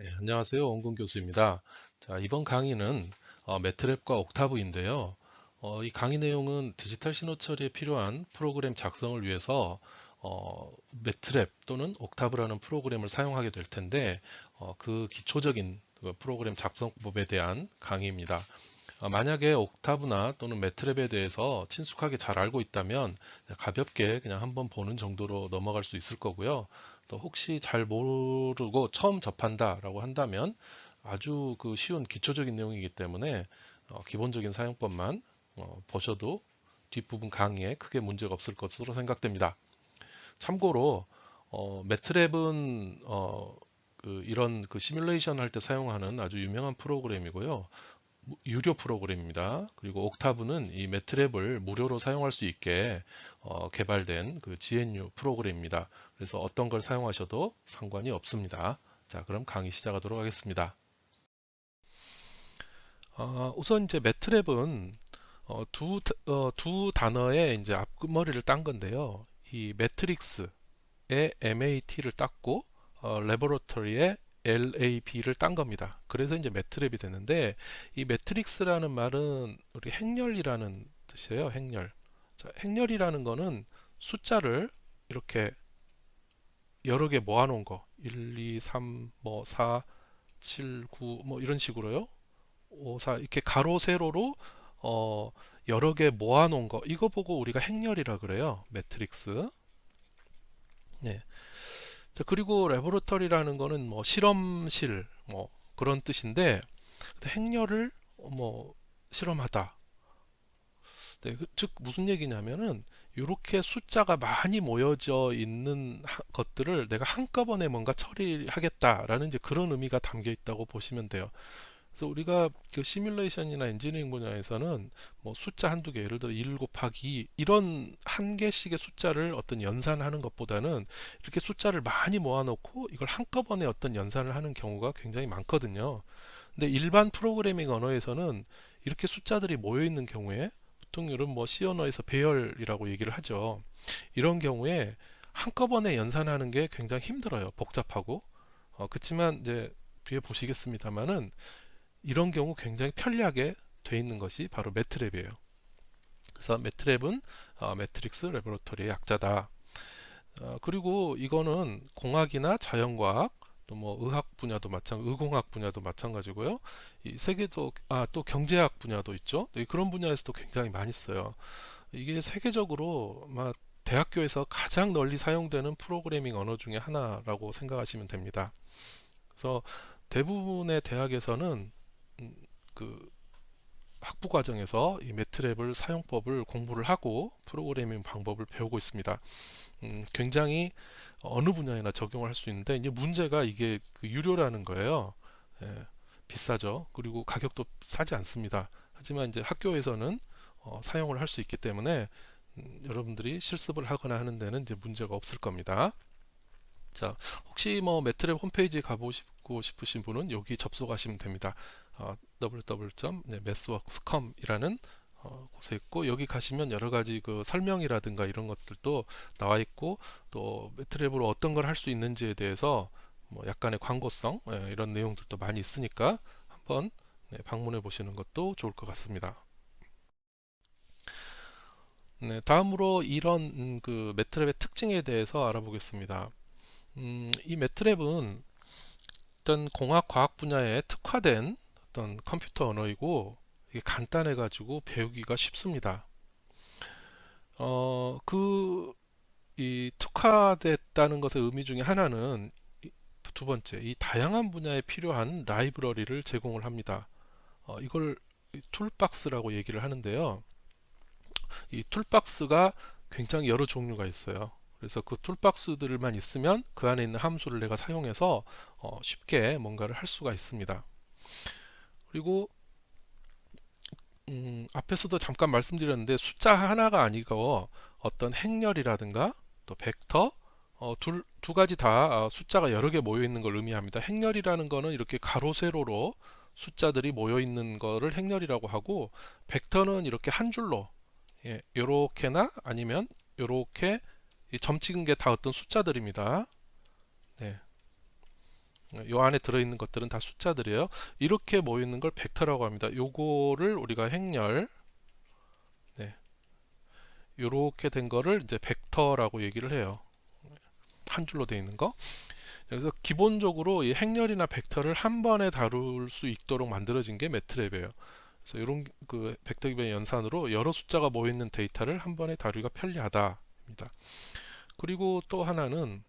네, 안녕하세요. 원근 교수입니다. 자, 이번 강의는 매트랩과 옥타브인데요. 이 강의 내용은 디지털 신호 처리에 필요한 프로그램 작성을 위해서 매트랩 또는 옥타브라는 프로그램을 사용하게 될 텐데 그 기초적인 그 프로그램 작성법에 대한 강의입니다. 만약에 옥타브나 또는 매트랩에 대해서 친숙하게 잘 알고 있다면 가볍게 그냥 한번 보는 정도로 넘어갈 수 있을 거고요. 또 혹시 잘 모르고 처음 접한다라고 한다면 아주 그 쉬운 기초적인 내용이기 때문에 기본적인 사용법만 보셔도 뒷부분 강의에 크게 문제가 없을 것으로 생각됩니다. 참고로 매트랩은 이런 그 시뮬레이션 할 때 사용하는 아주 유명한 프로그램이고요. 유료 프로그램입니다. 그리고 옥타브는 이 매트랩을 무료로 사용할 수 있게 개발된 그 GNU 프로그램입니다. 그래서 어떤 걸 사용하셔도 상관이 없습니다. 자, 그럼 강의 시작하도록 하겠습니다. 우선 이제 매트랩은 두 단어의 이제 앞머리를 딴 건데요. 이 매트릭스의 MAT를 땄고 레보러터리의 LAB를 딴 겁니다. 그래서 이제 매트랩이 되는데 이 매트릭스라는 말은 우리 행렬이라는 뜻이에요. 행렬. 자, 행렬이라는 거는 숫자를 이렇게 여러 개 모아놓은 거. 1, 2, 3, 뭐 4, 7, 9, 뭐 이런 식으로요. 5, 4 이렇게 가로 세로로 어, 여러 개 모아놓은 거. 이거 보고 우리가 행렬이라 그래요. 매트릭스. 네. 자, 그리고 레보레터리라는 거는 뭐 실험실 뭐 그런 뜻인데 행렬을 뭐 실험하다. 네, 즉 무슨 얘기냐면은 이렇게 숫자가 많이 모여져 있는 것들을 내가 한꺼번에 뭔가 처리하겠다라는 이제 그런 의미가 담겨 있다고 보시면 돼요. 그래서 우리가 그 시뮬레이션이나 엔지니어링 분야에서는 뭐 숫자 한두 개, 예를 들어 1 곱하기 2 이런 한 개씩의 숫자를 어떤 연산하는 것보다는 이렇게 숫자를 많이 모아놓고 이걸 한꺼번에 어떤 연산을 하는 경우가 굉장히 많거든요. 근데 일반 프로그래밍 언어에서는 이렇게 숫자들이 모여 있는 경우에 보통 이런 뭐 C 언어에서 배열이라고 얘기를 하죠. 이런 경우에 한꺼번에 연산하는 게 굉장히 힘들어요. 복잡하고. 그렇지만 이제 뒤에 보시겠습니다만은 이런 경우 굉장히 편리하게 돼 있는 것이 바로 매트랩이에요. 그래서 매트랩은 매트릭스 레보레터리의 약자다. 그리고 이거는 공학이나 자연과학 또 뭐 의학 분야도 의공학 분야도 마찬가지고요. 이 세계도 또 경제학 분야도 있죠. 그런 분야에서도 굉장히 많이 써요. 이게 세계적으로 막 대학교에서 가장 널리 사용되는 프로그래밍 언어 중에 하나라고 생각하시면 됩니다. 그래서 대부분의 대학에서는 음, 그 학부 과정에서 이 매트랩을 사용법을 공부를 하고 프로그래밍 방법을 배우고 있습니다. 굉장히 어느 분야에나 적용을 할 수 있는데 이제 문제가 이게 그 유료라는 거예요. 예, 비싸죠. 그리고 가격도 싸지 않습니다. 하지만 이제 학교에서는 사용을 할 수 있기 때문에 여러분들이 실습을 하거나 하는 데는 이제 문제가 없을 겁니다. 자, 혹시 뭐 매트랩 홈페이지 가보시고 싶으신 분은 여기 접속하시면 됩니다. www.mathworks.com이라는 곳에 있고 여기 가시면 여러 가지 그 설명이라든가 이런 것들도 나와 있고 또 매트랩으로 어떤 걸 할 수 있는지에 대해서 뭐 약간의 광고성 이런 내용들도 많이 있으니까 한번 방문해 보시는 것도 좋을 것 같습니다. 네, 다음으로 이런 그 매트랩의 특징에 대해서 알아보겠습니다. 이 매트랩은 어떤 공학 과학 분야에 특화된 어떤 컴퓨터 언어이고 이게 간단해 가지고 배우기가 쉽습니다. 이 특화됐다는 것의 의미 중에 하나는 두 번째, 이 다양한 분야에 필요한 라이브러리를 제공을 합니다. 이걸 툴박스라고 얘기를 하는데요. 이 툴박스가 굉장히 여러 종류가 있어요. 그래서 그 툴박스들만 있으면 그 안에 있는 함수를 내가 사용해서 쉽게 뭔가를 할 수가 있습니다. 그리고 앞에서도 잠깐 말씀드렸는데 숫자 하나가 아니고 어떤 행렬이라든가 또 벡터 두 가지 다 숫자가 여러 개 모여 있는 걸 의미합니다. 행렬이라는 거는 이렇게 가로 세로로 숫자들이 모여 있는 거를 행렬이라고 하고 벡터는 이렇게 한 줄로 요렇게나 아니면 요렇게 점 찍은 게 다 어떤 숫자들입니다. 네. 요 안에 들어있는 것들은 다 숫자들이에요. 이렇게 모이는 걸 벡터라고 합니다. 요거를 우리가 행렬, 네, 요렇게 된 거를 이제 벡터라고 얘기를 해요. 한 줄로 되어 있는 거. 그래서 기본적으로 이 행렬이나 벡터를 한 번에 다룰 수 있도록 만들어진 게 매트랩이에요. 그래서 이런 그 벡터 기반의 연산으로 여러 숫자가 모여 있는 데이터를 한 번에 다루기가 편리하다입니다. 그리고 또 하나는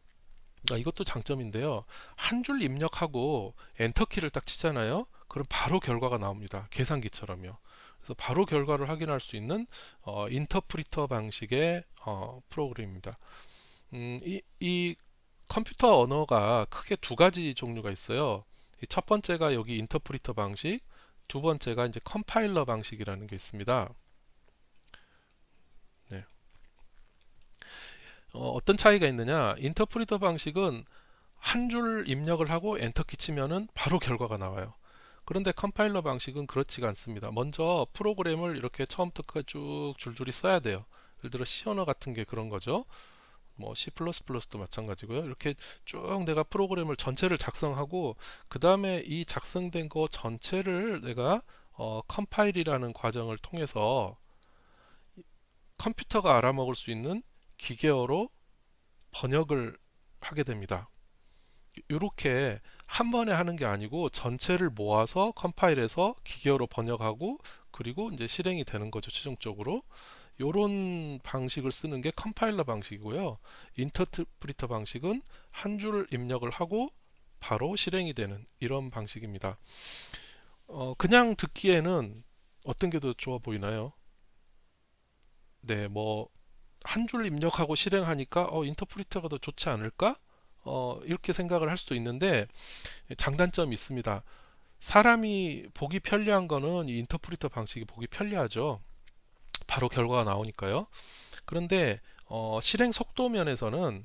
이것도 장점인데요. 한 줄 입력하고 엔터키를 딱 치잖아요. 그럼 바로 결과가 나옵니다. 계산기처럼요. 그래서 바로 결과를 확인할 수 있는 인터프리터 방식의 프로그램입니다. 이 컴퓨터 언어가 크게 두 가지 종류가 있어요. 첫 번째가 여기 인터프리터 방식, 두 번째가 이제 컴파일러 방식이라는 게 있습니다. 네. 어떤 차이가 있느냐? 인터프리터 방식은 한 줄 입력을 하고 엔터키 치면은 바로 결과가 나와요. 그런데 컴파일러 방식은 그렇지가 않습니다. 먼저 프로그램을 이렇게 처음부터 끝까지 쭉 줄줄이 써야 돼요. 예를 들어 C 언어 같은 게 그런 거죠. 뭐 C++도 마찬가지고요. 이렇게 쭉 내가 프로그램을 전체를 작성하고 그 다음에 이 작성된 거 전체를 내가 컴파일이라는 과정을 통해서 컴퓨터가 알아먹을 수 있는 기계어로 번역을 하게 됩니다. 이렇게 한 번에 하는 게 아니고 전체를 모아서 컴파일해서 기계어로 번역하고 그리고 이제 실행이 되는 거죠, 최종적으로. 이런 방식을 쓰는 게 컴파일러 방식이고요. 인터프리터 방식은 한 줄 입력을 하고 바로 실행이 되는 이런 방식입니다. 그냥 듣기에는 어떤 게 더 좋아 보이나요? 네, 뭐 한 줄 입력하고 실행하니까 인터프리터가 더 좋지 않을까? 이렇게 생각을 할 수도 있는데 장단점이 있습니다. 사람이 보기 편리한 거는 이 인터프리터 방식이 보기 편리하죠. 바로 결과가 나오니까요. 그런데 실행 속도 면에서는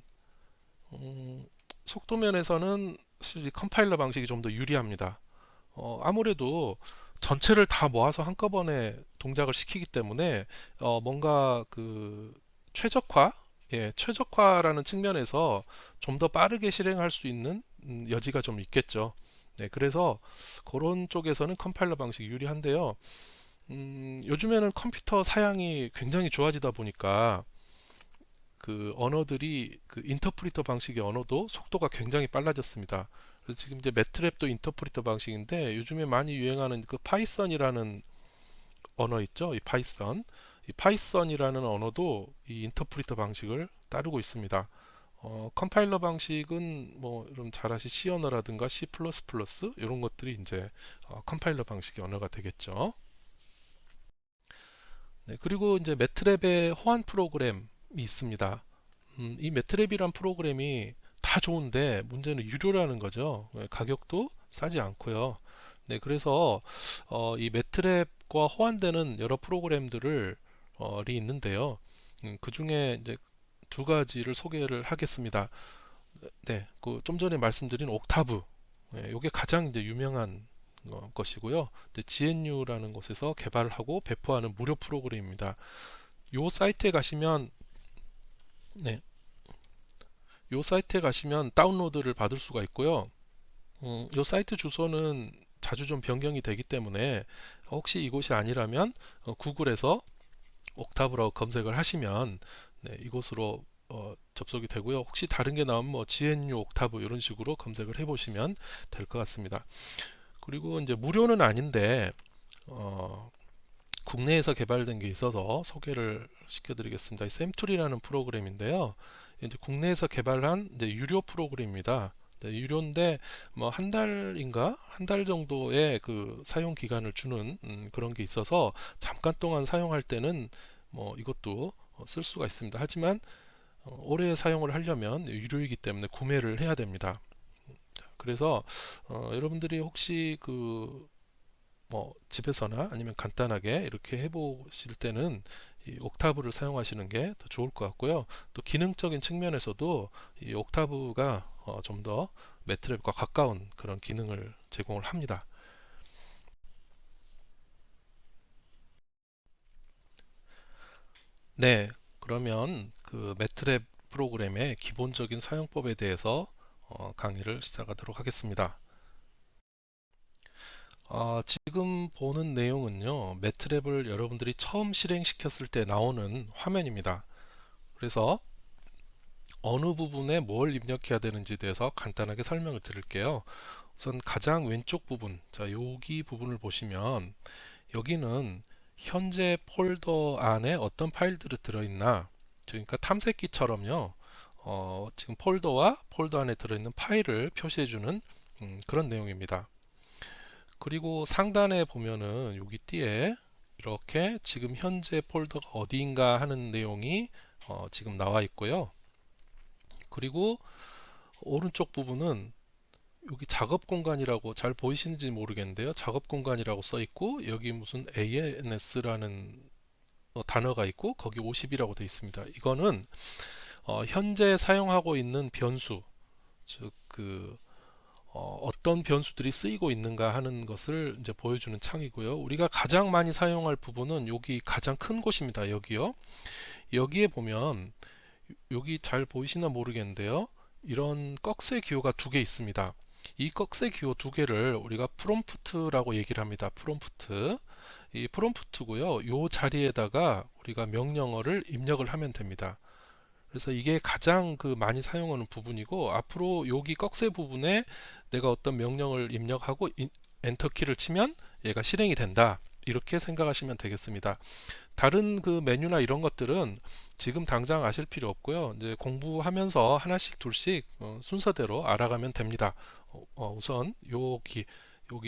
사실 컴파일러 방식이 좀 더 유리합니다. 아무래도 전체를 다 모아서 한꺼번에 동작을 시키기 때문에 뭔가 그 최적화, 최적화라는 측면에서 좀 더 빠르게 실행할 수 있는 여지가 좀 있겠죠. 네, 그래서 그런 쪽에서는 컴파일러 방식이 유리한데요. 요즘에는 컴퓨터 사양이 굉장히 좋아지다 보니까 그 언어들이 그 인터프리터 방식의 언어도 속도가 굉장히 빨라졌습니다. 그래서 지금 이제 매트랩도 인터프리터 방식인데 요즘에 많이 유행하는 그 파이썬이라는 언어 있죠? 이 파이썬이라는 언어도 이 인터프리터 방식을 따르고 있습니다. 컴파일러 방식은 뭐 여러분 잘 아시 C 언어라든가 C++ 이런 것들이 이제 컴파일러 방식의 언어가 되겠죠. 네, 그리고 이제 매트랩의 호환 프로그램이 있습니다. 이 매트랩이란 프로그램이 다 좋은데 문제는 유료라는 거죠. 가격도 싸지 않고요. 네, 그래서 이 매트랩과 호환되는 여러 프로그램들을 이 있는데요. 그 중에 이제 두 가지를 소개를 하겠습니다. 네, 그 좀 전에 말씀드린 옥타브, 이게 가장 이제 유명한 것이고요. GNU라는 곳에서 개발하고 배포하는 무료 프로그램입니다. 요 사이트에 가시면 네, 요 사이트에 가시면 다운로드를 받을 수가 있고요. 요 사이트 주소는 자주 좀 변경이 되기 때문에 혹시 이곳이 아니라면 구글에서 옥타브라고 검색을 하시면 네, 이곳으로 접속이 되고요. 혹시 다른 게 나오면 뭐 GNU 옥타브 이런 식으로 검색을 해보시면 될 것 같습니다. 그리고 이제 무료는 아닌데 어, 국내에서 개발된 게 있어서 소개를 시켜드리겠습니다. 이 샘툴이라는 프로그램인데요. 이제 국내에서 개발한 이제 유료 프로그램입니다. 네, 유료인데 뭐 한 달인가 한 달 정도의 그 사용 기간을 주는 그런 게 있어서 잠깐 동안 사용할 때는 뭐 이것도 쓸 수가 있습니다. 하지만 오래 사용을 하려면 유료이기 때문에 구매를 해야 됩니다. 그래서 여러분들이 혹시 그 뭐 집에서나 아니면 간단하게 이렇게 해보실 때는 이 옥타브를 사용하시는 게 더 좋을 것 같고요. 또 기능적인 측면에서도 이 옥타브가 좀 더 매트랩과 가까운 그런 기능을 제공을 합니다. 네, 그러면 그 매트랩 프로그램의 기본적인 사용법에 대해서 강의를 시작하도록 하겠습니다. 지금 보는 내용은요, 매트랩을 여러분들이 처음 실행시켰을 때 나오는 화면입니다. 그래서 어느 부분에 뭘 입력해야 되는지에 대해서 간단하게 설명을 드릴게요. 우선 가장 왼쪽 부분, 자, 여기 부분을 보시면 여기는 현재 폴더 안에 어떤 파일들이 들어있나, 그러니까 탐색기처럼요, 지금 폴더와 폴더 안에 들어있는 파일을 표시해주는 그런 내용입니다. 그리고 상단에 보면은 여기 띠에 이렇게 지금 현재 폴더가 어디인가 하는 내용이 지금 나와 있고요. 그리고 오른쪽 부분은 여기 작업 공간이라고 잘 보이시는지 모르겠는데요. 작업 공간이라고 써 있고 여기 무슨 ANS라는 단어가 있고 거기 50이라고 되어 있습니다. 이거는 현재 사용하고 있는 변수, 즉 어떤 변수들이 쓰이고 있는가 하는 것을 이제 보여주는 창이고요. 우리가 가장 많이 사용할 부분은 여기 가장 큰 곳입니다. 여기요. 여기에 보면 여기 잘 보이시나 모르겠는데요. 이런 꺽쇠 기호가 두 개 있습니다. 이 꺽쇠 기호 두 개를 우리가 프롬프트라고 얘기를 합니다. 프롬프트. 이 프롬프트고요. 이 자리에다가 우리가 명령어를 입력을 하면 됩니다. 그래서 이게 가장 많이 사용하는 부분이고, 앞으로 여기 꺽쇠 부분에 내가 어떤 명령을 입력하고 엔터 키를 치면 얘가 실행이 된다. 이렇게 생각하시면 되겠습니다. 다른 메뉴나 이런 것들은 지금 당장 아실 필요 없고요. 이제 공부하면서 하나씩 둘씩 순서대로 알아가면 됩니다. 우선 여기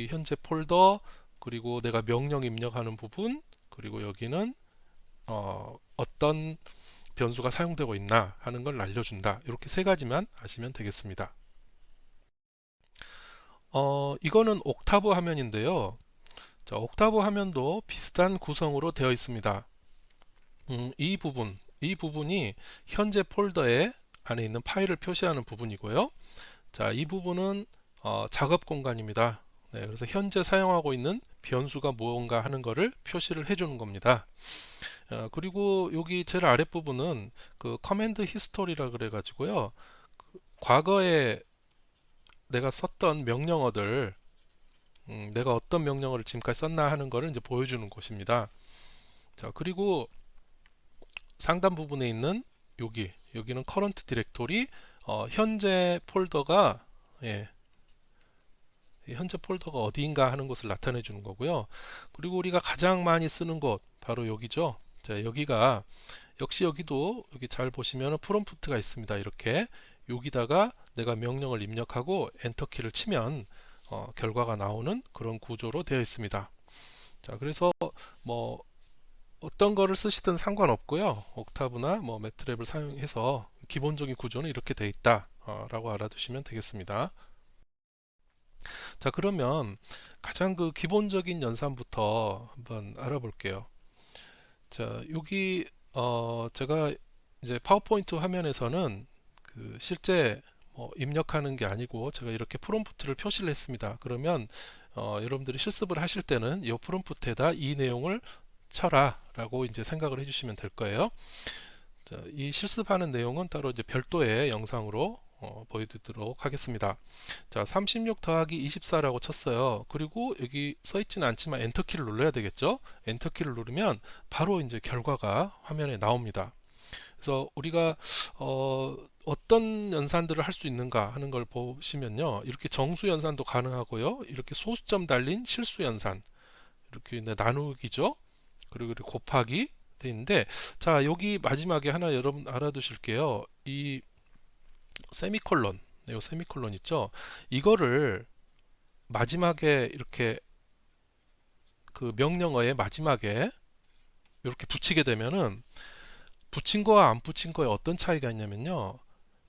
현재 폴더, 그리고 내가 명령 입력하는 부분, 그리고 여기는 어떤 변수가 사용되고 있나 하는 걸 알려준다. 이렇게 세 가지만 아시면 되겠습니다. 이거는 옥타브 화면인데요. 자, 옥타브 화면도 비슷한 구성으로 되어 있습니다. 이 부분이 현재 폴더에 안에 있는 파일을 표시하는 부분이고요. 자, 이 부분은 작업 공간입니다. 네, 그래서 현재 사용하고 있는 변수가 무언가 하는 것을 표시를 해주는 겁니다. 그리고 여기 제일 아랫부분은 커맨드 히스토리라 그래 가지고요, 과거에 내가 썼던 명령어들, 내가 어떤 명령어를 지금까지 썼나 하는 것을 이제 보여주는 곳입니다. 자, 그리고 상단 부분에 있는 여기는 커런트 디렉토리, 현재 폴더가 현재 폴더가 어디인가 하는 것을 나타내 주는 거고요. 그리고 우리가 가장 많이 쓰는 곳 바로 여기죠. 자, 여기가 역시 여기도 여기 잘 보시면 프롬프트가 있습니다. 이렇게 여기다가 내가 명령을 입력하고 엔터 키를 치면 결과가 나오는 그런 구조로 되어 있습니다. 자, 그래서 뭐 어떤 거를 쓰시든 상관없고요. 옥타브나 매트랩을 사용해서 기본적인 구조는 이렇게 되어 있다 라고 알아두시면 되겠습니다. 자, 그러면 가장 기본적인 연산부터 한번 알아볼게요. 자, 여기 제가 이제 파워포인트 화면에서는 실제 입력하는 게 아니고 제가 이렇게 프롬프트를 표시를 했습니다. 그러면 여러분들이 실습을 하실 때는 이 프롬프트에다 이 내용을 쳐라 라고 이제 생각을 해주시면 될 거예요. 자, 이 실습하는 내용은 따로 이제 별도의 영상으로 보여드리도록 하겠습니다. 자, 36 더하기 24라고 쳤어요. 그리고 여기 써있지는 않지만 엔터키를 눌러야 되겠죠. 엔터키를 누르면 바로 이제 결과가 화면에 나옵니다. 그래서 우리가 어떤 연산들을 할 수 있는가 하는 걸 보시면요, 이렇게 정수 연산도 가능하고요, 이렇게 소수점 달린 실수 연산, 이렇게 나누기죠, 그리고 곱하기 돼 있는데, 자, 여기 마지막에 하나 여러분 알아두실게요. 이 세미콜론, 이 세미콜론 있죠? 이거를 마지막에 이렇게 명령어의 마지막에 이렇게 붙이게 되면은 붙인 거와 안 붙인 거에 어떤 차이가 있냐면요,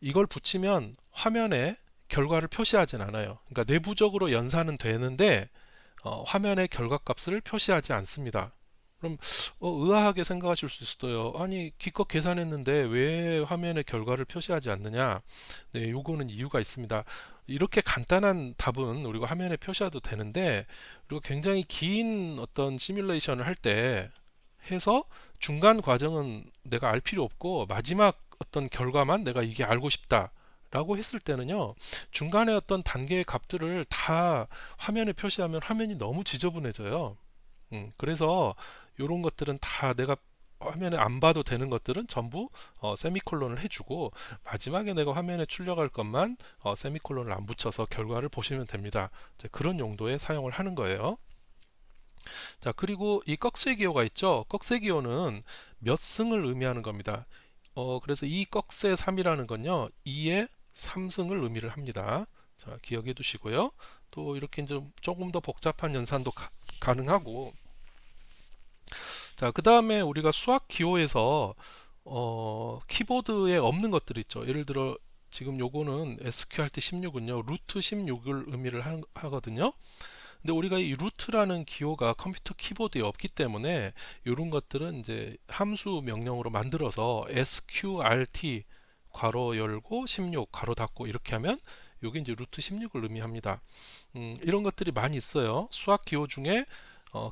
이걸 붙이면 화면에 결과를 표시하진 않아요. 그러니까 내부적으로 연산은 되는데 화면에 결과값을 표시하지 않습니다. 그럼 의아하게 생각하실 수 있어요. 아니, 기껏 계산했는데 왜 화면에 결과를 표시하지 않느냐? 네, 요거는 이유가 있습니다. 이렇게 간단한 답은 우리가 화면에 표시해도 되는데, 그리고 굉장히 긴 어떤 시뮬레이션을 할 때 해서 중간 과정은 내가 알 필요 없고 마지막 어떤 결과만 내가 이게 알고 싶다. 라고 했을 때는요, 중간에 어떤 단계의 값들을 다 화면에 표시하면 화면이 너무 지저분해져요. 그래서 이런 것들은 다 내가 화면에 안 봐도 되는 것들은 전부 세미콜론을 해주고, 마지막에 내가 화면에 출력할 것만 세미콜론을 안 붙여서 결과를 보시면 됩니다. 이제 그런 용도에 사용을 하는 거예요. 자, 그리고 이 꺽쇠 기호가 있죠. 꺽쇠 기호는 몇 승을 의미하는 겁니다. 그래서 이 꺽쇠 3이라는 건요, 2의 3승을 의미를 합니다. 자, 기억해 두시고요. 또 이렇게 이제 조금 더 복잡한 연산도 가능하고, 자, 그 다음에 우리가 수학 기호에서 키보드에 없는 것들 있죠. 예를 들어 지금 요거는 SQRT 16은요, 루트 16을 의미를 하거든요. 근데 우리가 이 루트라는 기호가 컴퓨터 키보드에 없기 때문에 이런 것들은 이제 함수 명령으로 만들어서 sqrt 괄호 열고 16 괄호 닫고 이렇게 하면 이게 이제 루트 16을 의미합니다. 이런 것들이 많이 있어요. 수학 기호 중에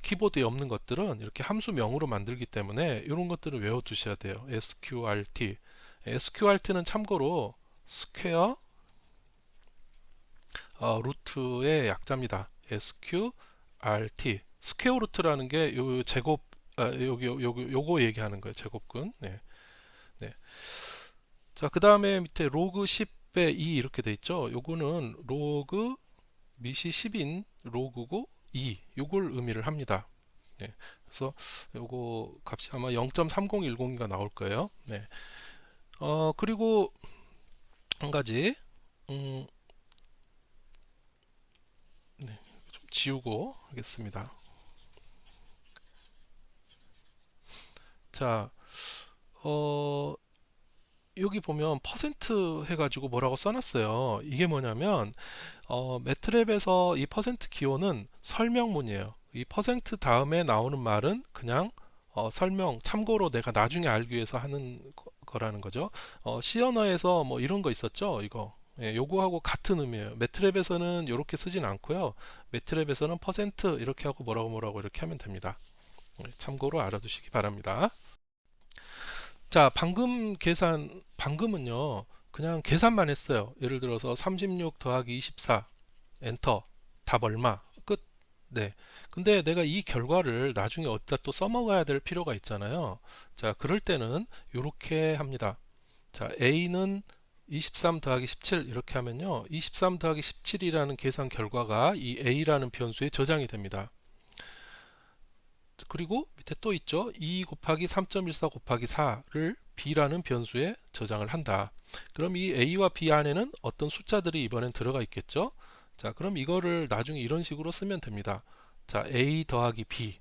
키보드에 없는 것들은 이렇게 함수명으로 만들기 때문에 이런 것들을 외워두셔야 돼요. sqrt. sqrt는 참고로 스퀘어 루트의 약자입니다. sqrt. 스퀘어 루트라는 게 요 제곱, 요거 얘기하는 거예요. 제곱근. 네. 네. 자, 그 다음에 밑에 로그 10의 2 이렇게 돼 있죠. 요거는 로그 밑이 10인 로그고 2 요걸 의미를 합니다. 네. 그래서 요거 값이 아마 0.3010가 나올 거예요. 네. 그리고 한 가지 네, 좀 지우고 하겠습니다. 자, 여기 보면 퍼센트 해가지고 뭐라고 써놨어요. 이게 뭐냐면 매트랩에서 이 퍼센트 기호는 설명문이에요. 이 퍼센트 다음에 나오는 말은 그냥 설명, 참고로 내가 나중에 알기 위해서 하는 거라는 거죠. C 언어에서 뭐 이런 거 있었죠. 이거. 예, 요거하고 같은 의미예요. 매트랩에서는 이렇게 쓰진 않고요. 매트랩에서는 퍼센트 이렇게 하고 뭐라고 이렇게 하면 됩니다. 참고로 알아두시기 바랍니다. 자, 방금은요, 그냥 계산만 했어요. 예를 들어서 36 더하기 24, 엔터, 답 얼마, 끝. 네. 근데 내가 이 결과를 나중에 어디다 또 써먹어야 될 필요가 있잖아요. 자, 그럴 때는 이렇게 합니다. 자, A는 23 더하기 17 이렇게 하면요, 23 더하기 17이라는 계산 결과가 이 A라는 변수에 저장이 됩니다. 그리고 밑에 또 있죠. 2 곱하기 3.14 곱하기 4를 b라는 변수에 저장을 한다. 그럼 이 a와 b 안에는 어떤 숫자들이 이번엔 들어가 있겠죠. 자, 그럼 이거를 나중에 이런 식으로 쓰면 됩니다. 자, a 더하기 b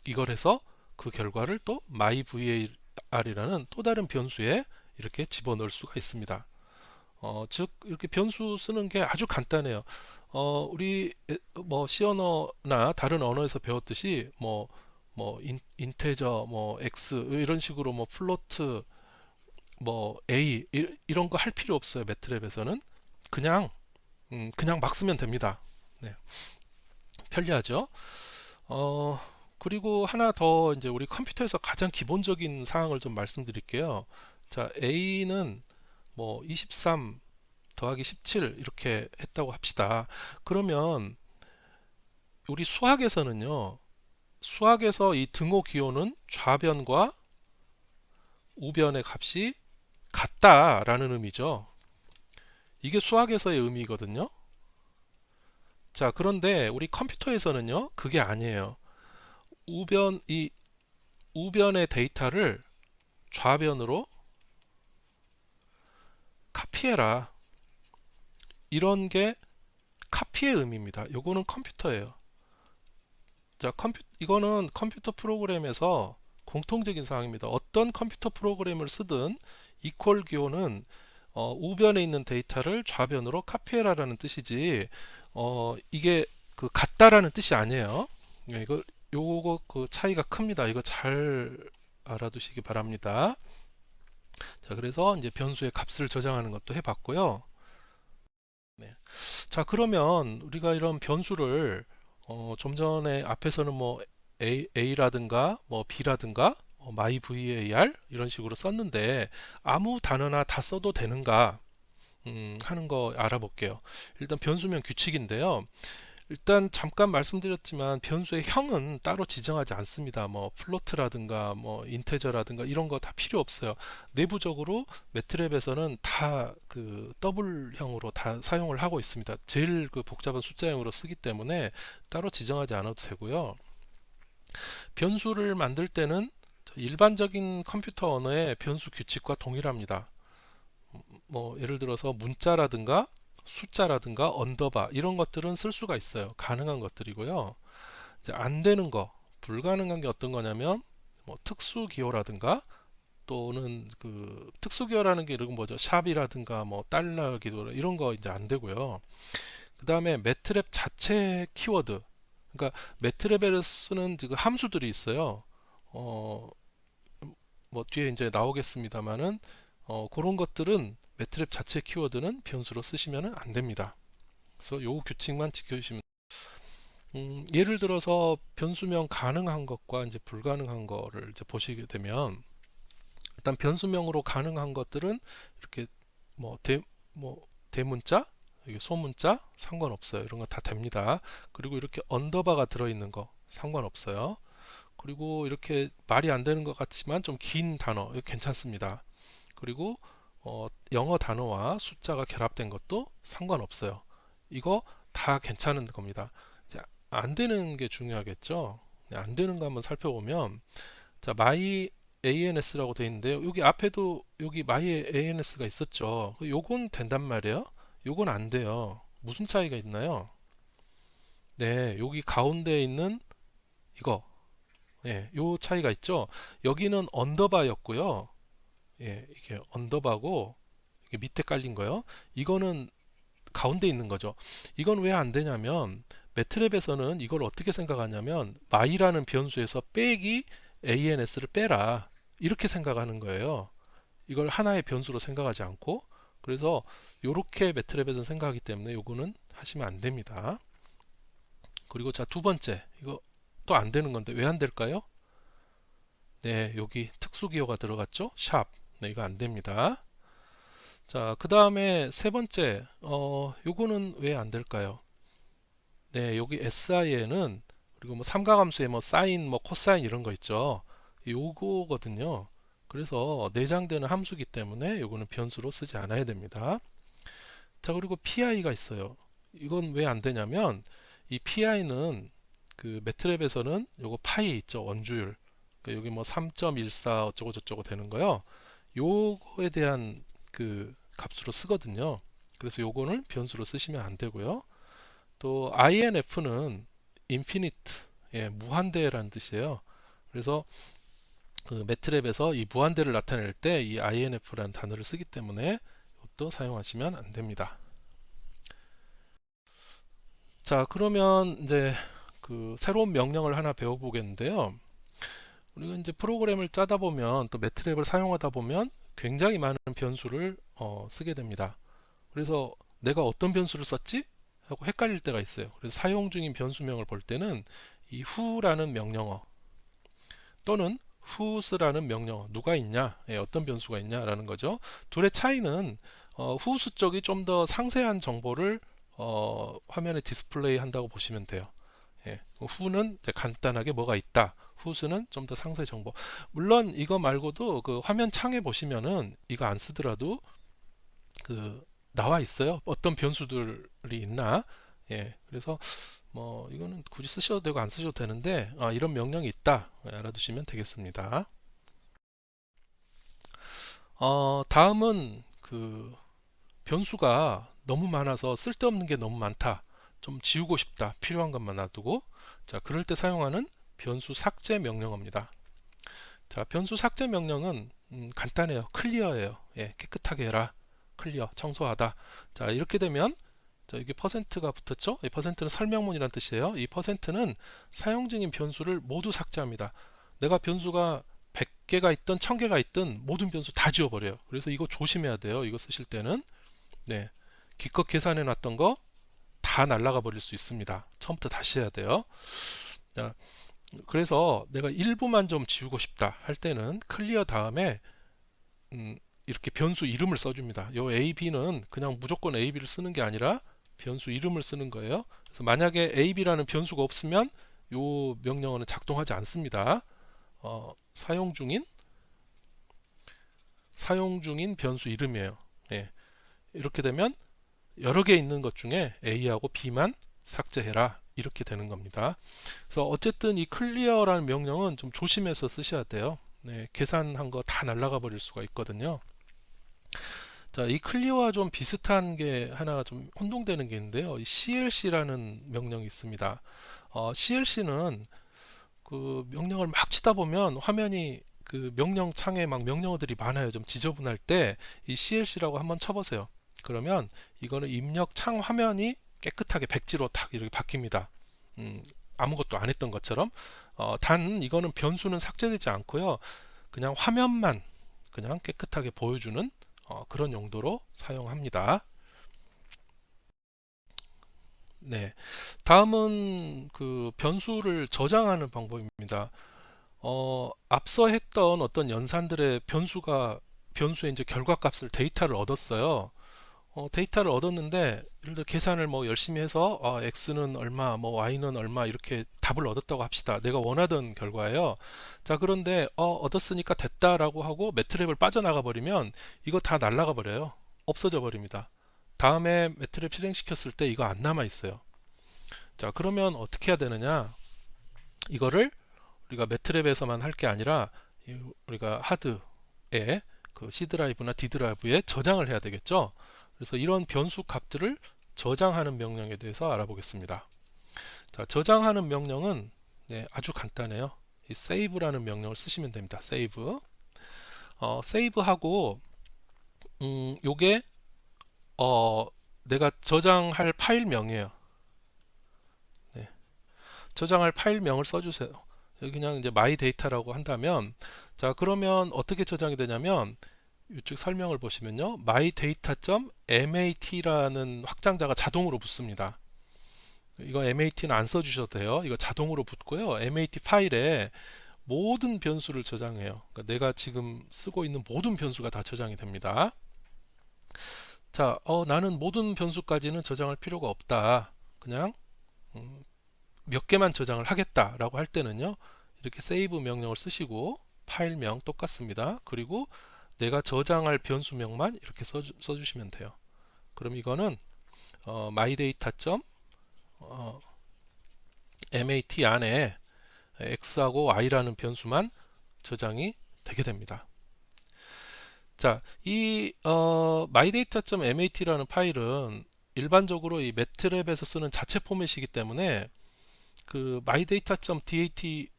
이걸 해서 그 결과를 또 myvar이라는 또 다른 변수에 이렇게 집어넣을 수가 있습니다. 즉 이렇게 변수 쓰는 게 아주 간단해요. 우리 뭐 C 언어나 다른 언어에서 배웠듯이 뭐 인테저 뭐 x 이런 식으로 뭐 플로트 뭐 a 이런 거 할 필요 없어요. 매트랩에서는 그냥 막 쓰면 됩니다. 네, 편리하죠. 어, 그리고 하나 더 이제 우리 컴퓨터에서 가장 기본적인 사항을 좀 말씀드릴게요. 자, a는 뭐 23 더하기 17 이렇게 했다고 합시다. 그러면 우리 수학에서는요, 수학에서 이 등호 기호는 좌변과 우변의 값이 같다라는 의미죠. 이게 수학에서의 의미거든요. 자, 그런데 우리 컴퓨터에서는요, 그게 아니에요. 이 우변의 데이터를 좌변으로 카피해라. 이런 게 카피의 의미입니다. 요거는 컴퓨터예요. 자, 이거는 컴퓨터 프로그램에서 공통적인 사항입니다. 어떤 컴퓨터 프로그램을 쓰든 이퀄 기호는 우변에 있는 데이터를 좌변으로 카피해라라는 뜻이지 이게 그 같다라는 뜻이 아니에요. 요거 그 차이가 큽니다. 이거 잘 알아두시기 바랍니다. 자, 그래서 이제 변수의 값을 저장하는 것도 해봤고요. 네. 자, 그러면 우리가 이런 변수를 좀 전에 앞에서는 뭐 A라든가 뭐 B라든가 myvar 이런 식으로 썼는데 아무 단어나 다 써도 되는가? 하는 거 알아볼게요. 일단 변수명 규칙인데요. 일단 잠깐 말씀드렸지만 변수의 형은 따로 지정하지 않습니다. 뭐 플로트라든가 뭐 인테저라든가 이런 거 다 필요 없어요. 내부적으로 매트랩에서는 다 그 더블형으로 다 사용을 하고 있습니다. 제일 그 복잡한 숫자형으로 쓰기 때문에 따로 지정하지 않아도 되고요. 변수를 만들 때는 일반적인 컴퓨터 언어의 변수 규칙과 동일합니다. 뭐 예를 들어서 문자라든가 숫자라든가 언더바 이런 것들은 쓸 수가 있어요. 가능한 것들이고요. 이제 안 되는 거, 불가능한 게 어떤 거냐면 뭐 특수 기호라든가 또는 그 특수 기호라는 게 이런 뭐죠? 샵이라든가 뭐 달러 기호 이런 거 이제 안 되고요. 그 다음에 매트랩 자체 키워드, 그러니까 매트랩에 쓰는 그 함수들이 있어요. 어, 뭐 뒤에 이제 나오겠습니다만은 그런 것들은 매트랩 자체 키워드는 변수로 쓰시면 안 됩니다. 그래서 요 규칙만 지켜주시면 예를 들어서 변수명 가능한 것과 이제 불가능한 거를 이제 보시게 되면 일단 변수명으로 가능한 것들은 이렇게 뭐, 뭐 대문자, 이게 소문자 상관없어요. 이런 거 다 됩니다. 그리고 이렇게 언더바가 들어있는 거 상관없어요. 그리고 이렇게 말이 안 되는 것 같지만 좀 긴 단어 이거 괜찮습니다. 그리고 영어 단어와 숫자가 결합된 것도 상관없어요. 이거 다 괜찮은 겁니다. 이제 안 되는 게 중요하겠죠. 안 되는 거 한번 살펴보면 자 my ANS라고 되어 있는데요. 여기 앞에도 여기 my ANS가 있었죠. 요건 된단 말이에요. 요건 안 돼요. 무슨 차이가 있나요? 네, 여기 가운데에 있는 이거, 예, 요 차이가 있죠. 여기는 언더바였고요. 예, 이게 언더바고 이게 밑에 깔린 거요. 이거는 가운데 있는 거죠. 이건 왜 안 되냐면 매트랩에서는 이걸 어떻게 생각하냐면 my라는 변수에서 빼기 ANS를 빼라 이렇게 생각하는 거예요. 이걸 하나의 변수로 생각하지 않고 그래서 이렇게 매트랩에서 생각하기 때문에 요거는 하시면 안 됩니다. 그리고 자 두 번째 이거 또 안 되는 건데 왜 안 될까요? 네, 여기 특수 기호가 들어갔죠? 샵. 네, 이거 안 됩니다. 자, 그 다음에 세 번째, 요거는 왜 안 될까요? 네, 여기 SI에는 그리고 뭐 삼각함수에 뭐 사인, 뭐 코사인 이런 거 있죠. 요거거든요. 그래서 내장되는 함수기 때문에 요거는 변수로 쓰지 않아야 됩니다. 자, 그리고 PI가 있어요. 이건 왜 안 되냐면 이 PI는 그 매트랩에서는 요거 파이 있죠, 원주율. 그러니까 여기 뭐 3.14 어쩌고 저쩌고 되는 거요. 요거에 대한 그 값으로 쓰거든요. 그래서 요거는 변수로 쓰시면 안 되고요. 또 INF는 infinite, 예, 무한대라는 뜻이에요. 그래서 그 매트랩에서 이 무한대를 나타낼 때 이 INF라는 단어를 쓰기 때문에 이것도 사용하시면 안 됩니다. 자, 그러면 이제 그 새로운 명령을 하나 배워보겠는데요. 우리가 이제 프로그램을 짜다 보면 또 매트랩을 사용하다 보면 굉장히 많은 변수를 쓰게 됩니다. 그래서 내가 어떤 변수를 썼지? 하고 헷갈릴 때가 있어요. 그래서 사용 중인 변수명을 볼 때는 이 who라는 명령어 또는 who's라는 명령어 누가 있냐, 예, 어떤 변수가 있냐라는 거죠. 둘의 차이는 who's 쪽이 좀 더 상세한 정보를 화면에 디스플레이 한다고 보시면 돼요. 예, who는 간단하게 뭐가 있다. who's는 좀 더 상세 정보. 물론 이거 말고도 그 화면 창에 보시면은 이거 안 쓰더라도 그 나와 있어요. 어떤 변수들이 있나. 예, 그래서 뭐 이거는 굳이 쓰셔도 되고 안 쓰셔도 되는데 이런 명령이 있다. 알아두시면 되겠습니다. 다음은 그 변수가 너무 많아서 쓸데없는 게 너무 많다. 좀 지우고 싶다. 필요한 것만 놔두고. 자, 그럴 때 사용하는 변수 삭제 명령어입니다. 자, 변수 삭제 명령은 간단해요. 클리어예요. 예, 깨끗하게 해라. 클리어, 청소하다. 자, 이렇게 되면 자, 여기 퍼센트가 붙었죠? 이 퍼센트는 설명문이란 뜻이에요. 이 퍼센트는 사용 중인 변수를 모두 삭제합니다. 내가 변수가 100개가 있든 1000개가 있든 모든 변수 다 지워버려요. 그래서 이거 조심해야 돼요. 이거 쓰실 때는. 네. 기껏 계산해 놨던 거 다 날아가 버릴 수 있습니다. 처음부터 다시 해야 돼요. 자, 그래서 내가 일부만 좀 지우고 싶다 할 때는 클리어 다음에 이렇게 변수 이름을 써줍니다. 요 A, B는 그냥 무조건 A, B를 쓰는 게 아니라 변수 이름을 쓰는 거예요. 그래서 만약에 A, B라는 변수가 없으면 요 명령어는 작동하지 않습니다. 사용 중인 변수 이름이에요. 예, 이렇게 되면 여러 개 있는 것 중에 A하고 B만 삭제해라 이렇게 되는 겁니다. 그래서 어쨌든 이 클리어라는 명령은 좀 조심해서 쓰셔야 돼요. 네, 계산한 거 다 날아가 버릴 수가 있거든요. 자, 이 클리어와 좀 비슷한 게 하나 좀 혼동되는 게 있는데요. 이 CLC라는 명령이 있습니다. CLC는 그 명령을 막 치다 보면 화면이 그 명령 창에 막 명령어들이 많아요. 좀 지저분할 때 이 CLC라고 한번 쳐보세요. 그러면 이거는 입력 창 화면이 깨끗하게 백지로 딱 이렇게 바뀝니다. 아무것도 안 했던 것처럼. 단 이거는 변수는 삭제되지 않고요. 그냥 화면만 그냥 깨끗하게 보여주는 그런 용도로 사용합니다. 네, 다음은 그 변수를 저장하는 방법입니다. 앞서 했던 어떤 연산들의 변수의 이제 결과값을 데이터를 얻었어요. 데이터를 얻었는데 예를 들어 계산을 뭐 열심히 해서 x는 얼마, 뭐 y는 얼마 이렇게 답을 얻었다고 합시다. 내가 원하던 결과예요. 자, 그런데 얻었으니까 됐다라고 하고 매트랩을 빠져나가 버리면 이거 다 날아가 버려요. 없어져 버립니다. 다음에 매트랩 실행시켰을 때 이거 안 남아 있어요. 자, 그러면 어떻게 해야 되느냐? 이거를 우리가 매트랩에서만 할 게 아니라 우리가 하드에 그 C 드라이브나 D 드라이브에 저장을 해야 되겠죠. 그래서 이런 변수 값들을 저장하는 명령에 대해서 알아보겠습니다. 자, 저장하는 명령은 아주 간단해요. 이 save라는 명령을 쓰시면 됩니다. save. save하고 요게 내가 저장할 파일명이에요. 네, 저장할 파일명을 써주세요. 여기 그냥 이제 my data라고 한다면, 자, 그러면 어떻게 저장이 되냐면 이쪽 설명을 보시면요, mydata.mat라는 확장자가 자동으로 붙습니다. 이거 mat는 안 써주셔도 돼요. 이거 자동으로 붙고요. mat 파일에 모든 변수를 저장해요. 그러니까 내가 지금 쓰고 있는 모든 변수가 다 저장이 됩니다. 자, 나는 모든 변수까지는 저장할 필요가 없다. 그냥 몇 개만 저장을 하겠다라고 할 때는요, 이렇게 save 명령을 쓰시고 파일명 똑같습니다. 그리고 내가 저장할 변수명만 이렇게 써주시면 돼요. 그럼 이거는 mydata.mat 안에 x하고 y라는 변수만 저장이 되게 됩니다. 자, 이 mydata.mat라는 파일은 일반적으로 이 매트랩에서 쓰는 자체 포맷이기 때문에 그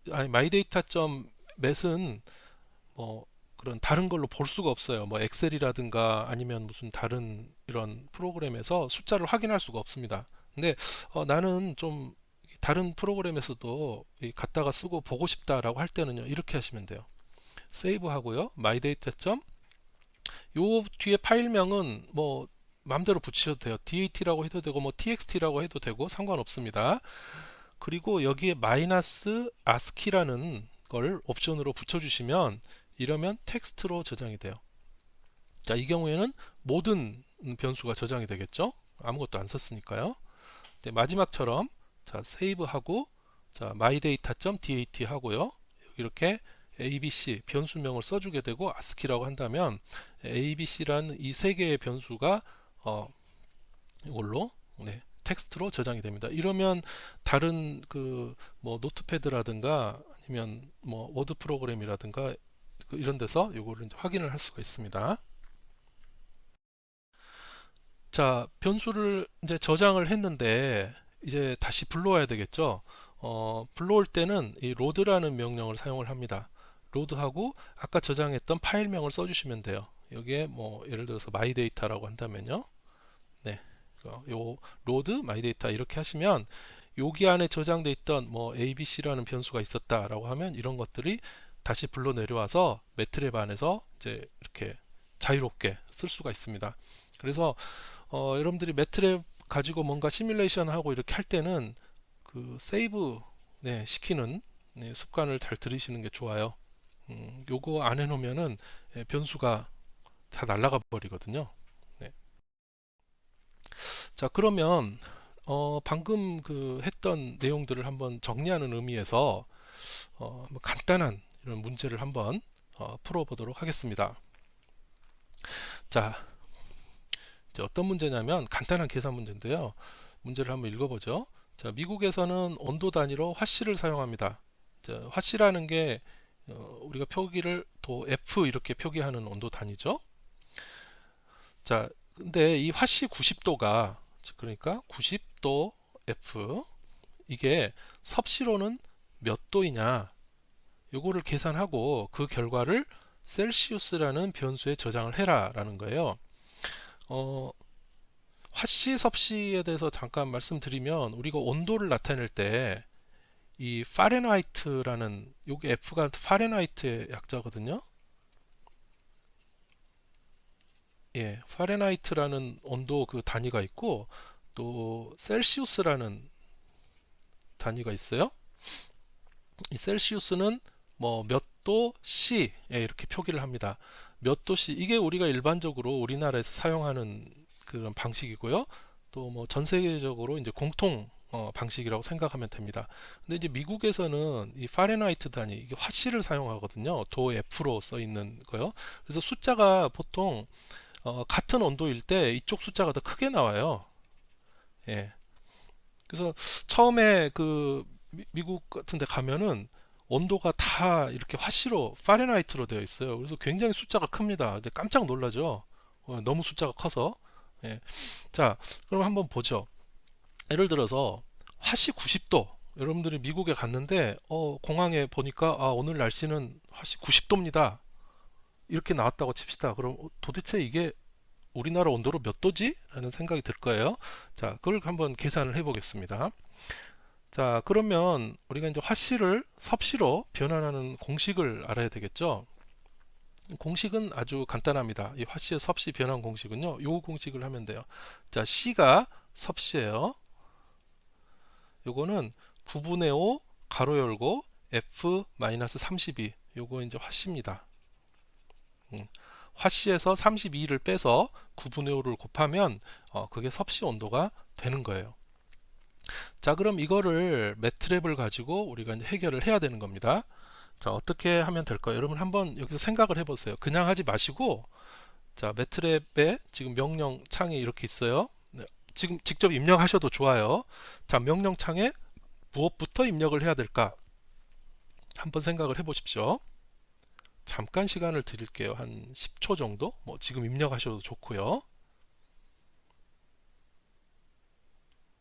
mydata.mat은 뭐 그런 다른 걸로 볼 수가 없어요. 뭐 엑셀이라든가 아니면 무슨 다른 이런 프로그램에서 숫자를 확인할 수가 없습니다. 근데 나는 좀 다른 프로그램에서도 갖다가 쓰고 보고 싶다라고 할 때는요, 이렇게 하시면 돼요. 세이브 하고요, mydata. 요 뒤에 파일명은 뭐 마음대로 붙이셔도 돼요. dat라고 해도 되고 뭐 txt라고 해도 되고 상관없습니다. 그리고 여기에 마이너스 ASCII라는 걸 옵션으로 붙여주시면 이러면 텍스트로 저장이 돼요. 자, 이 경우에는 모든 변수가 저장이 되겠죠. 아무것도 안 썼으니까요. 네, 마지막처럼 자, 세이브하고 자, mydata.dat 하고요. 이렇게 abc 변수명을 써주게 되고 ASCII라고 한다면 abc라는 이 세 개의 변수가 이걸로 텍스트로 저장이 됩니다. 이러면 다른 그 뭐 노트패드라든가 아니면 뭐 워드 프로그램이라든가 이런 데서 이거를 이제 확인을 할 수가 있습니다. 자, 변수를 이제 저장을 했는데 이제 다시 불러와야 되겠죠. 불러올 때는 이 load라는 명령을 사용을 합니다. load하고 아까 저장했던 파일명을 써주시면 돼요. 여기에 뭐 예를 들어서 mydata라고 한다면요. 네, 요 load mydata 이렇게 하시면 여기 안에 저장돼 있던 뭐 abc라는 변수가 있었다라고 하면 이런 것들이 다시 불러 내려와서 매트랩 안에서 이제 이렇게 자유롭게 쓸 수가 있습니다. 그래서 여러분들이 매트랩 가지고 뭔가 시뮬레이션 하고 이렇게 할 때는 그 세이브 시키는 습관을 잘 들이시는 게 좋아요. 요거 안 해놓으면은 변수가 다 날아가 버리거든요. 네. 자, 그러면 방금 그 했던 내용들을 한번 정리하는 의미에서 뭐 간단한 이런 문제를 한번 풀어보도록 하겠습니다. 자, 이제 어떤 문제냐면 간단한 계산 문제인데요. 문제를 한번 읽어보죠. 자, 미국에서는 온도 단위로 화씨를 사용합니다. 자, 화씨라는 게 우리가 표기를 도 F 이렇게 표기하는 온도 단위죠. 자, 근데 이 화씨 90도가 그러니까 90도 F 이게 섭씨로는 몇 도이냐 요거를 계산하고 그 결과를 셀시우스라는 변수에 저장을 해라 라는 거예요. 화씨 섭씨에 대해서 잠깐 말씀드리면 우리가 온도를 나타낼 때 이 파렌하이트라는 요게 F가 파렌하이트의 약자거든요. 예, 파렌하이트라는 온도 그 단위가 있고 또 셀시우스라는 단위가 있어요. 이 셀시우스는 뭐 몇 도 C 이렇게 표기를 합니다. 몇 도 C 이게 우리가 일반적으로 우리나라에서 사용하는 그런 방식이고요. 또 뭐 전 세계적으로 이제 공통 방식이라고 생각하면 됩니다. 근데 이제 미국에서는 이 파렌하이트 단위 이게 화씨를 사용하거든요. 도 F로 써 있는 거요. 그래서 숫자가 보통 같은 온도일 때 이쪽 숫자가 더 크게 나와요. 예. 그래서 처음에 그 미국 같은 데 가면은 온도가 다 이렇게 화씨로 파렌하이트로 되어 있어요. 그래서 굉장히 숫자가 큽니다. 근데 깜짝 놀라죠. 너무 숫자가 커서. 예. 자, 그럼 한번 보죠. 예를 들어서 화씨 90도. 여러분들이 미국에 갔는데 공항에 보니까 오늘 날씨는 화씨 90도입니다. 이렇게 나왔다고 칩시다. 그럼 도대체 이게 우리나라 온도로 몇 도지? 라는 생각이 들 거예요. 자, 그걸 한번 계산을 해 보겠습니다. 자, 그러면 우리가 이제 화씨를 섭씨로 변환하는 공식을 알아야 되겠죠. 공식은 아주 간단합니다. 이 화씨의 섭씨 변환 공식은요. 요 공식을 하면 돼요. 자, C가 섭씨예요. 요거는 9분의 5 가로 열고 F-32 요거 이제 화씨입니다. 화씨에서 32를 빼서 9분의 5를 곱하면 그게 섭씨 온도가 되는 거예요. 자, 그럼 이거를 매트랩을 가지고 우리가 이제 해결을 해야 되는 겁니다. 자, 어떻게 하면 될까요? 여러분 한번 여기서 생각을 해보세요. 그냥 하지 마시고, 자, 매트랩에 지금 명령 창이 이렇게 있어요. 네, 지금 직접 입력하셔도 좋아요. 자, 명령 창에 무엇부터 입력을 해야 될까? 한번 생각을 해보십시오. 잠깐 시간을 드릴게요. 한 10초 정도? 뭐 지금 입력하셔도 좋고요.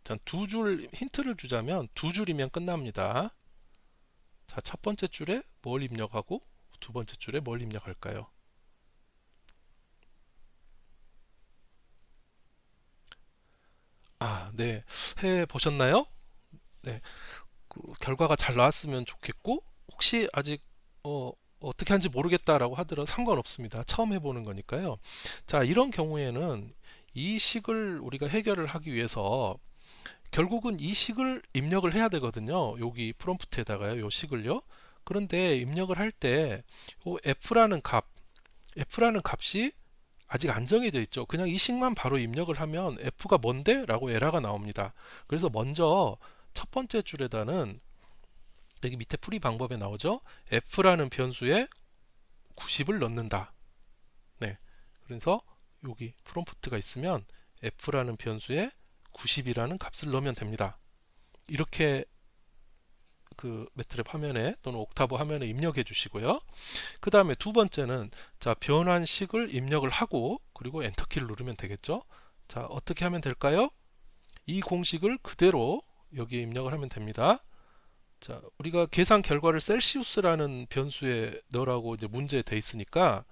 자, 두 줄 힌트를 주자면 두 줄이면 끝납니다. 자, 첫 번째 줄에 뭘 입력하고 두 번째 줄에 뭘 입력할까요? 네. 해 보셨나요? 네. 그 결과가 잘 나왔으면 좋겠고 혹시 아직 어떻게 하는지 모르겠다라고 하더라도 상관없습니다. 처음 해보는 거니까요. 자, 이런 경우에는 이 식을 우리가 해결을 하기 위해서 결국은 이 식을 입력을 해야 되거든요. 여기 프롬프트에다가요. 요 식을요. 그런데 입력을 할 때 F라는 값이 아직 안 정해져 있죠. 그냥 이 식만 바로 입력을 하면 F가 뭔데? 라고 에러가 나옵니다. 그래서 먼저 첫 번째 줄에다는 여기 밑에 풀이 방법에 나오죠. F라는 변수에 90을 넣는다. 네. 그래서 여기 프롬프트가 있으면 F라는 변수에 90이라는 값을 넣으면 됩니다. 이렇게 그 매트랩 화면에 또는 옥타브 화면에 입력해 주시고요. 그 다음에 두 번째는 자, 변환식을 입력을 하고 그리고 엔터키를 누르면 되겠죠. 자, 어떻게 하면 될까요? 이 공식을 그대로 여기에 입력을 하면 됩니다. 자, 우리가 계산 결과를 셀시우스라는 변수에 넣으라고 이제 문제에 돼 있으니까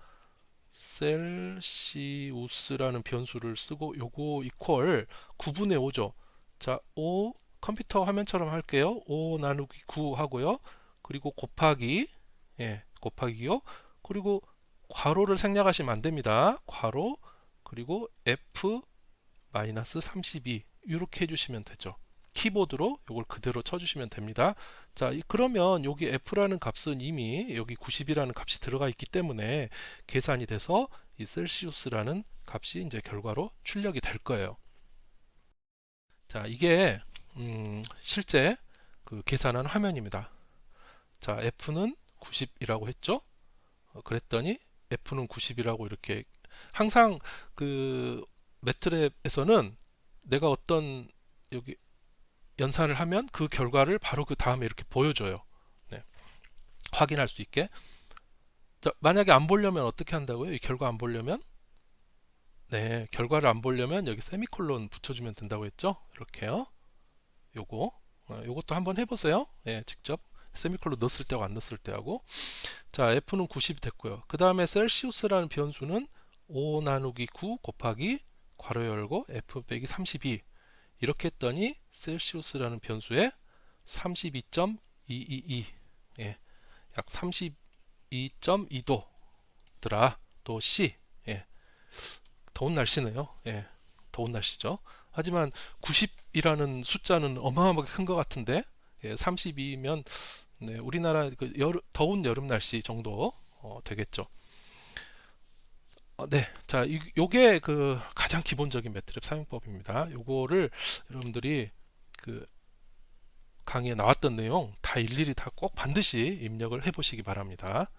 셀시우스라는 변수를 쓰고 요거 이퀄 9분의 5죠. 자, 5 컴퓨터 화면처럼 할게요. 5 나누기 9 하고요. 그리고 곱하기 곱하기요. 그리고 괄호를 생략하시면 안 됩니다. 괄호 그리고 F 마이너스 32 이렇게 해주시면 되죠. 키보드로 이걸 그대로 쳐주시면 됩니다. 자, 그러면 여기 F라는 값은 이미 여기 90이라는 값이 들어가 있기 때문에 계산이 돼서 이 셀시우스라는 값이 이제 결과로 출력이 될 거예요. 자, 이게 실제 그 계산한 화면입니다. 자, F는 90이라고 했죠? 그랬더니 F는 90이라고 이렇게 항상 그 매트랩에서는 내가 어떤 여기 연산을 하면 그 결과를 바로 그 다음에 이렇게 보여줘요. 네, 확인할 수 있게. 자, 만약에 안 보려면 어떻게 한다고요? 이 결과 안 보려면 네, 결과를 안 보려면 여기 세미콜론 붙여주면 된다고 했죠? 이렇게요. 요것도 한번 해보세요. 예, 직접 세미콜론 넣었을 때하고 안 넣었을 때하고. 자, F는 90이 됐고요. 그 다음에 셀시우스라는 변수는 5 나누기 9 곱하기 괄호 열고 F 빼기 32 이렇게 했더니 셀시우스라는 변수에 32.222 예, 약 32.2도더라. 또 C 예, 더운 날씨네요. 예, 더운 날씨죠. 하지만 90이라는 숫자는 어마어마하게 큰 것 같은데 예, 32면 네, 우리나라 그 더운 여름 날씨 정도 되겠죠. 네, 자, 요게 그 가장 기본적인 매트랩 사용법입니다. 요거를 여러분들이 그 강의에 나왔던 내용 다 일일이 다 꼭 반드시 입력을 해 보시기 바랍니다.